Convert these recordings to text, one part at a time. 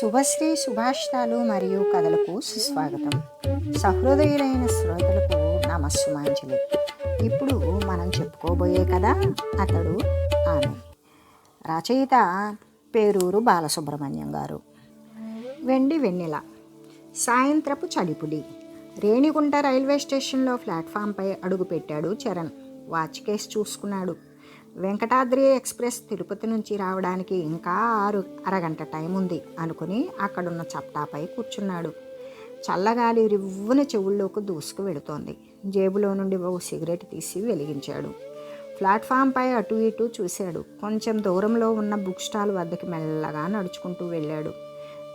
శుభశ్రీ సుభాషితాలు మరియు కథలకు సుస్వాగతం. సహృదయులైన శ్రోతలకు నమస్సుమాంజలి. ఇప్పుడు మనం చెప్పుకోబోయే కథ అతడు ఆమె. రచయిత పేరూరు బాలసుబ్రహ్మణ్యం గారు. వెండి వెన్నెల. సాయంత్రపు చలిపులి. రేణిగుంట రైల్వే స్టేషన్లో ప్లాట్ఫామ్పై అడుగుపెట్టాడు చరణ్. వాచ్ కేసు చూసుకున్నాడు. వెంకటాద్రి ఎక్స్ప్రెస్ తిరుపతి నుంచి రావడానికి ఇంకా అరగంట టైం ఉంది అనుకుని అక్కడున్న చప్టాపై కూర్చున్నాడు. చల్లగాలి రివ్వున చెవుల్లోకి దూసుకు వెళుతోంది. జేబులో నుండి ఓ సిగరెట్ తీసి వెలిగించాడు. ప్లాట్ఫామ్పై అటు ఇటు చూశాడు. కొంచెం దూరంలో ఉన్న బుక్ స్టాల్ వద్దకి మెల్లగా నడుచుకుంటూ వెళ్ళాడు.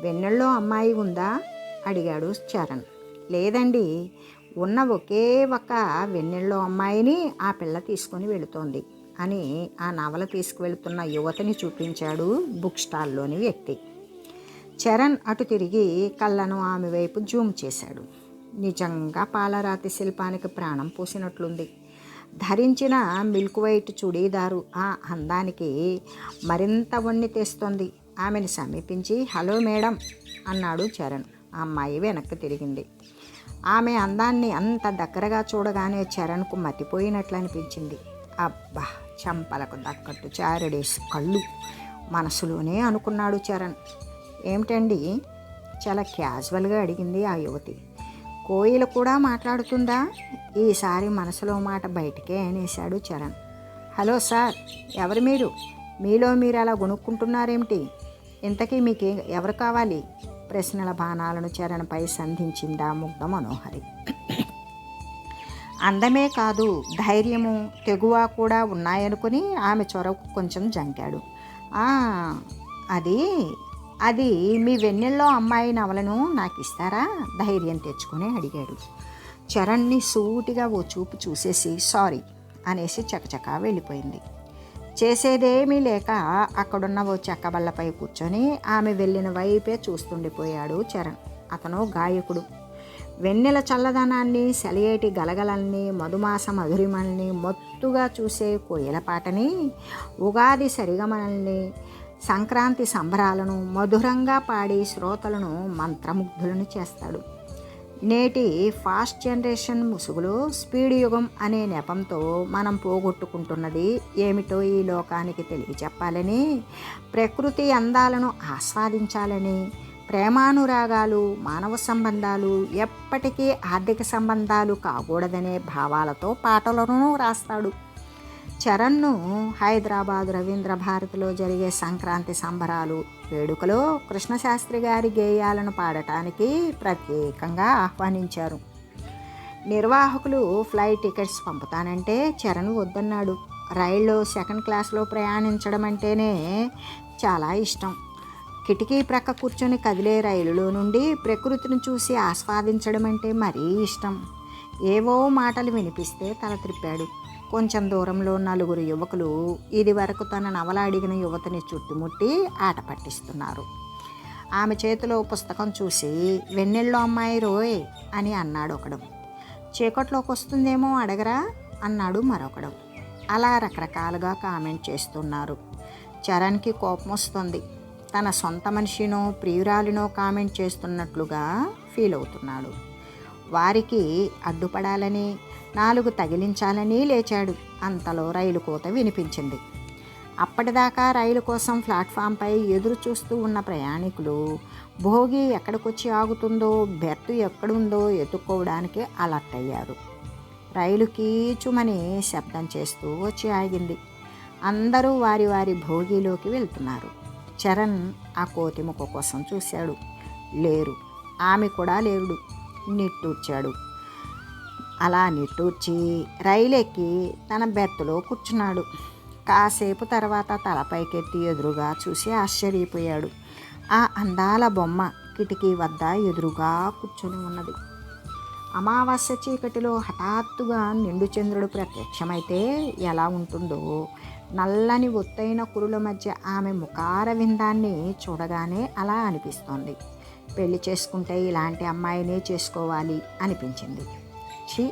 వెన్నెల్లో అమ్మాయి ఉందా అడిగాడు చరణ్. లేదండి, ఉన్న ఒకే ఒక్క వెన్నెల్లో అమ్మాయిని ఆ పిల్ల తీసుకొని వెళుతోంది అని ఆ నవల తీసుకువెళుతున్న యువతిని చూపించాడు బుక్ స్టాల్లోని వ్యక్తి. చరణ్ అటు తిరిగి కళ్ళను ఆమె వైపు జూమ్ చేశాడు. నిజంగా పాలరాతి శిల్పానికి ప్రాణం పోసినట్లుంది. ధరించిన మిల్క్ వైట్ చుడీదారు ఆ అందానికి మరింత వన్నె తెస్తోంది. ఆమెను సమీపించి హలో మేడం అన్నాడు చరణ్. ఆ అమ్మాయి వెనక్కి తిరిగింది. ఆమె అందాన్ని అంత దగ్గరగా చూడగానే చరణ్కు మతిపోయినట్లు అనిపించింది. అబ్బా, చంపలకు దక్కట్టు చారడేసి కళ్ళు మనసులోనే అనుకున్నాడు చరణ్. ఏమిటండి, చాలా క్యాజువల్గా అడిగింది ఆ యువతి. కోయిల కూడా మాట్లాడుతుందా? ఈసారి మనసులో మాట బయటికే అనేశాడు చరణ్. హలో సార్, ఎవరు మీరు? మీలో మీరు అలా గొనుక్కుంటున్నారేమిటి? ఇంతకీ మీకు ఎవరు కావాలి? ప్రశ్నల బాణాలను చరణ్పై సంధించిందా ముగ్ధ మనోహరి. అందమే కాదు, ధైర్యము తెగువ కూడా ఉన్నాయనుకుని ఆమె చొరకు కొంచెం జంకాడు. అది మీ వెన్నెల్లో అమ్మాయి నవలను నాకు ఇస్తారా? ధైర్యం తెచ్చుకొని అడిగాడు. చరణ్ని సూటిగా ఓ చూపు చూసేసి సారీ అనేసి చకచకా వెళ్ళిపోయింది. చేసేదేమీ లేక అక్కడున్న ఓ చెక్కబల్లపై కూర్చొని ఆమె వెళ్ళిన వైపే చూస్తుండిపోయాడు చరణ్. అతను గాయకుడు. వెన్నెల చల్లదనాన్ని, సెలయేటి గలగలల్ని, మధుమాస మధురిమల్ని మొత్తుగా చూసే కోయిల పాటని, ఉగాది సరిగమనల్ని, సంక్రాంతి సంబరాలను మధురంగా పాడి శ్రోతలను మంత్రముగ్ధులను చేస్తాడు. నేటి ఫాస్ట్ జనరేషన్ ముసుగులో స్పీడ్ యుగం అనే నెపంతో మనం పోగొట్టుకుంటున్నది ఏమిటో ఈ లోకానికి తెలియచెప్పాలని, ప్రకృతి అందాలను ఆస్వాదించాలని, ప్రేమానురాగాలు, మానవ సంబంధాలు ఎప్పటికీ ఆర్థిక సంబంధాలు కాకూడదనే భావాలతో పాటలను రాస్తాడు. చరణ్ను హైదరాబాద్ రవీంద్ర భారతిలో జరిగే సంక్రాంతి సంబరాలు వేడుకలో కృష్ణశాస్త్రి గారి గేయాలను పాడటానికి ప్రత్యేకంగా ఆహ్వానించారు. నిర్వాహకులు ఫ్లైట్ టికెట్స్ పంపుతానంటే చరణ్ వద్దన్నాడు. రైల్లో సెకండ్ క్లాస్లో ప్రయాణించడం అంటేనే చాలా ఇష్టం. కిటికీ ప్రక్క కూర్చొని కదిలే రైలులో నుండి ప్రకృతిని చూసి ఆస్వాదించడం అంటే మరీ ఇష్టం. ఏవో మాటలు వినిపిస్తే తల త్రిప్పాడు. కొంచెం దూరంలో నలుగురు యువకులు ఇది వరకు తన నవల అడిగిన యువతిని చుట్టుముట్టి ఆట పట్టిస్తున్నారు. ఆమె చేతిలో పుస్తకం చూసి వెన్నెల్లో అమ్మాయి రోయ్ అని అన్నాడు ఒకడు. చీకట్లోకి వస్తుందేమో అడగరా అన్నాడు మరొకడు. అలా రకరకాలుగా కామెంట్ చేస్తున్నారు. చరణ్కి కోపం వస్తుంది. తన సొంత మనిషినో ప్రియురాలినో కామెంట్ చేస్తున్నట్లుగా ఫీల్ అవుతున్నాడు. వారికి అడ్డుపడాలని, నాలుగు తగిలించాలని లేచాడు. అంతలో రైలు కోత వినిపించింది. అప్పటిదాకా రైలు కోసం ప్లాట్ఫామ్పై ఎదురు చూస్తూ ఉన్న ప్రయాణికులు భోగి ఎక్కడికొచ్చి ఆగుతుందో, బెర్త్ ఎక్కడుందో ఎత్తుక్కోవడానికి అలర్ట్ అయ్యారు. రైలు కీచుమని శబ్దం చేస్తూ వచ్చి ఆగింది. అందరూ వారి వారి భోగిలోకి వెళ్తున్నారు. చరణ్ ఆ కోతిముఖ కోసం చూశాడు. లేరు. ఆమె కూడా లేడు. నిట్టూర్చాడు. అలా నిట్టూర్చి రైలు ఎక్కి తన బెర్త్లో కూర్చున్నాడు. కాసేపు తర్వాత తలపైకెత్తి ఎదురుగా చూసి ఆశ్చర్యపోయాడు. ఆ అందాల బొమ్మ కిటికీ వద్ద ఎదురుగా కూర్చొని ఉన్నది. అమావాస్య చీకటిలో హఠాత్తుగా నిండు చంద్రుడు ప్రత్యక్షమైతే ఎలా ఉంటుందో నల్లని ఒత్తైన కురుల మధ్య ఆమె ముఖార విందాన్ని చూడగానే అలా అనిపిస్తోంది. పెళ్లి చేసుకుంటే ఇలాంటి అమ్మాయినే చేసుకోవాలి అనిపించింది. ఛీ,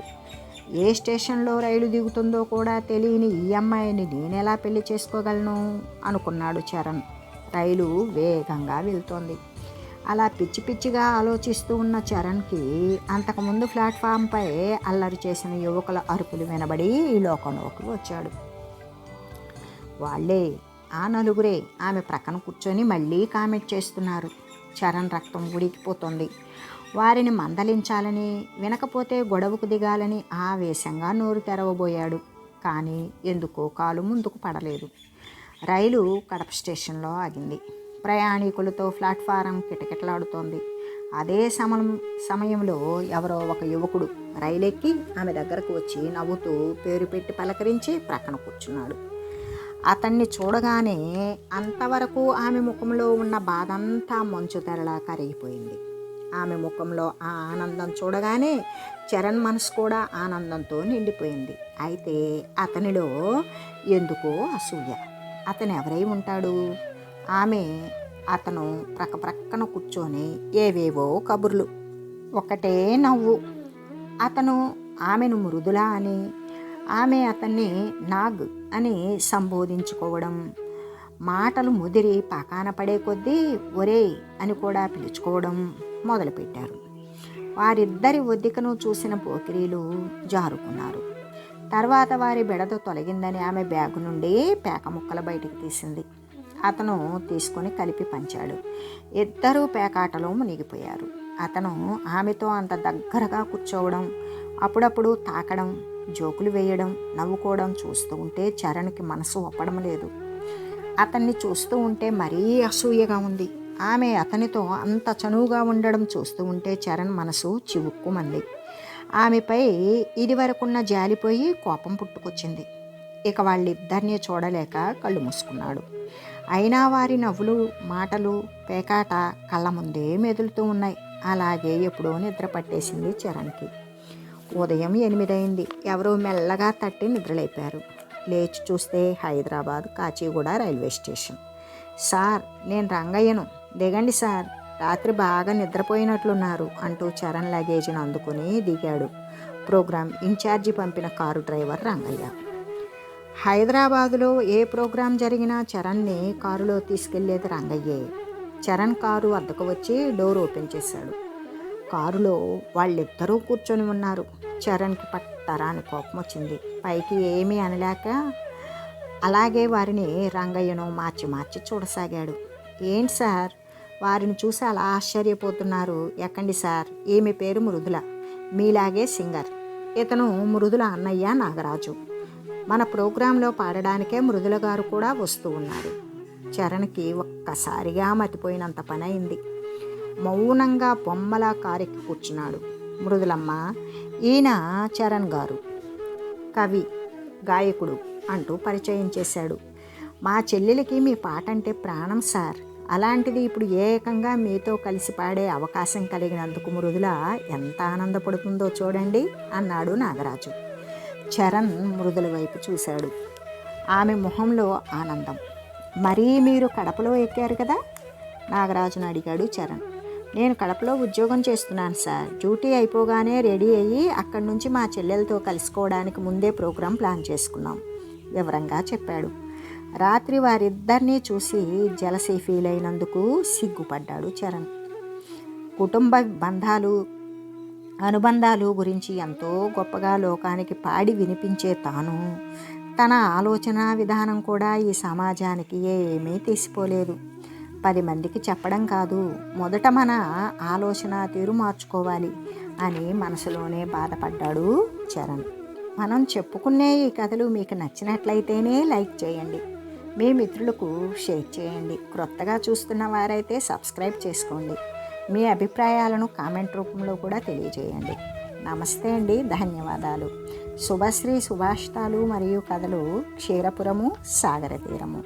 ఏ స్టేషన్లో రైలు దిగుతుందో కూడా తెలియని ఈ అమ్మాయిని నేనెలా పెళ్లి చేసుకోగలను అనుకున్నాడు చరణ్. రైలు వేగంగా వెళ్తోంది. అలా పిచ్చి పిచ్చిగా ఆలోచిస్తూ ఉన్న చరణ్కి అంతకుముందు ప్లాట్ఫామ్పై అల్లరి చేసిన యువకుల అరుపులు వినబడి ఈ లోకంలోకి వచ్చాడు. వాళ్ళే, ఆ నలుగురే ఆమె ప్రక్కన కూర్చొని మళ్ళీ కామెంట్ చేస్తున్నారు. చరణ్ రక్తం ఉడికిపోతుంది. వారిని మందలించాలని, వినకపోతే గొడవకు దిగాలని ఆవేశంగా నోరు తెరవబోయాడు. కానీ ఎందుకో కాలు ముందుకు పడలేదు. రైలు కడప స్టేషన్లో ఆగింది. ప్రయాణికులతో ప్లాట్ఫారం కిటకిటలాడుతోంది. అదే సమయంలో ఎవరో ఒక యువకుడు రైలెక్కి ఆమె దగ్గరకు వచ్చి నవ్వుతూ పేరు పెట్టి పలకరించి ప్రక్కన కూర్చున్నాడు. అతన్ని చూడగానే అంతవరకు ఆమె ముఖంలో ఉన్న బాధంతా మంచు తెరలా కరిగిపోయింది. ఆమె ముఖంలో ఆ ఆనందం చూడగానే చరణ్ మనసు కూడా ఆనందంతో నిండిపోయింది. అయితే అతనిలో ఎందుకో అసూయ. అతను ఎవరై ఉంటాడు? అతను ప్రక్కన కూర్చొని ఏవేవో కబుర్లు, ఒకటే నవ్వు. అతను ఆమెను మృదుల అని, ఆమె అతన్ని నాగ్ అని సంబోధించుకోవడం, మాటలు ముదిరి పకాన పడే కొద్దీ ఒరే అని కూడా పిలుచుకోవడం మొదలుపెట్టారు. వారిద్దరి ఒద్దికను చూసిన పోకిరీలు జారుకున్నారు. తర్వాత వారి బెడద తొలగిందని ఆమె బ్యాగు నుండి పేక ముక్కలు బయటికి తీసింది. అతను తీసుకొని కలిపి పంచాడు. ఇద్దరూ పేకాటలో మునిగిపోయారు. అతను ఆమెతో అంత దగ్గరగా కూర్చోవడం, అప్పుడప్పుడు తాకడం, జోకులు వేయడం, నవ్వుకోవడం చూస్తూ ఉంటే చరణ్కి మనసు ఒప్పడం లేదు. అతన్ని చూస్తూ ఉంటే మరీ అసూయగా ఉంది. ఆమె అతనితో అంత చనువుగా ఉండడం చూస్తూ ఉంటే చరణ్ మనసు చివుక్కుమంది. ఆమెపై ఇదివరకున్న జాలిపోయి కోపం పుట్టుకొచ్చింది. ఇక వాళ్ళిద్దరినీ చూడలేక కళ్ళు మూసుకున్నాడు. అయినా వారి నవ్వులు, మాటలు, పేకాట కళ్ళ ముందే మెదులుతూ ఉన్నాయి. అలాగే ఎప్పుడో నిద్ర పట్టేసింది చరణ్కి. ఉదయం 8 అయింది. ఎవరో మెల్లగా తట్టి నిద్రలేపారు. లేచి చూస్తే Hyderabad Kacheguda railway station. Sir, నేను రంగయ్యను, దిగండి సార్, రాత్రి బాగా నిద్రపోయినట్లున్నారు అంటూ చరణ్ లగేజీని అందుకుని దిగాడు ప్రోగ్రాం ఇన్ఛార్జి పంపిన కారు డ్రైవర్ రంగయ్య. హైదరాబాదులో ఏ ప్రోగ్రాం జరిగినా చరణ్ని కారులో తీసుకెళ్లేది రంగయ్యే. చరణ్ కారు వద్దకు వచ్చి డోర్ ఓపెన్ చేశాడు. కారులో వాళ్ళిద్దరూ కూర్చొని ఉన్నారు. చరణ్కి పట్టరాని కోపం వచ్చింది. పైకి ఏమీ అనలేక అలాగే వారిని రంగయ్యను మార్చి చూడసాగాడు. ఏంటి సార్, వారిని చూసి అలా ఆశ్చర్యపోతున్నారు? ఎక్కండి సార్, ఈమె పేరు మృదుల, మీలాగే సింగర్. ఇతను మృదుల అన్నయ్య నాగరాజు. మన ప్రోగ్రాంలో పాడడానికే మృదుల గారు కూడా వస్తూ ఉన్నారు. చరణ్కి ఒక్కసారిగా మతిపోయినంత పని అయింది. మౌనంగా బొమ్మలా కారెక్కి కూర్చున్నాడు. మృదులమ్మ, ఈయన చరణ్ గారు, కవి, గాయకుడు అంటూ పరిచయం చేశాడు. మా చెల్లెలకి మీ పాట అంటే ప్రాణం సార్. అలాంటిది ఇప్పుడు ఏకంగా మీతో కలిసి పాడే అవకాశం కలిగినందుకు మృదుల ఎంత ఆనందపడుతుందో చూడండి అన్నాడు నాగరాజు. చరణ్ మృదుల వైపు చూశాడు. ఆమె మొహంలో ఆనందం. మరీ మీరు కడపలో ఎక్కారు కదా? నాగరాజును అడిగాడు చరణ్. నేను కడపలో ఉద్యోగం చేస్తున్నాను సార్. డ్యూటీ అయిపోగానే రెడీ అయ్యి అక్కడి నుంచి మా చెల్లెలతో కలుసుకోవడానికి ముందే ప్రోగ్రాం ప్లాన్ చేసుకున్నాం వివరంగా చెప్పాడు. రాత్రి వారిద్దరినీ చూసి జలసీ ఫీల్ అయినందుకు సిగ్గుపడ్డాడు చరణ్. కుటుంబ అనుబంధాలు గురించి ఎంతో గొప్పగా లోకానికి పాడి వినిపించే తాను తన ఆలోచన విధానం కూడా ఈ సమాజానికి ఏమీ తీసిపోలేదు. 10 మందికి చెప్పడం కాదు, మొదట మన ఆలోచన తీరు మార్చుకోవాలి అని మనసులోనే బాధపడ్డాడు చరణ్. మనం చెప్పుకునే ఈ కథలు మీకు నచ్చినట్లయితేనే లైక్ చేయండి, మీ మిత్రులకు షేర్ చేయండి. క్రొత్తగా చూస్తున్న వారైతే సబ్స్క్రైబ్ చేసుకోండి. మీ అభిప్రాయాలను కామెంట్ రూపంలో కూడా తెలియజేయండి. నమస్తే అండి, ధన్యవాదాలు. శుభశ్రీ సుభాషితాలు మరియు కథలు, క్షీరపురము, సాగర తీరము.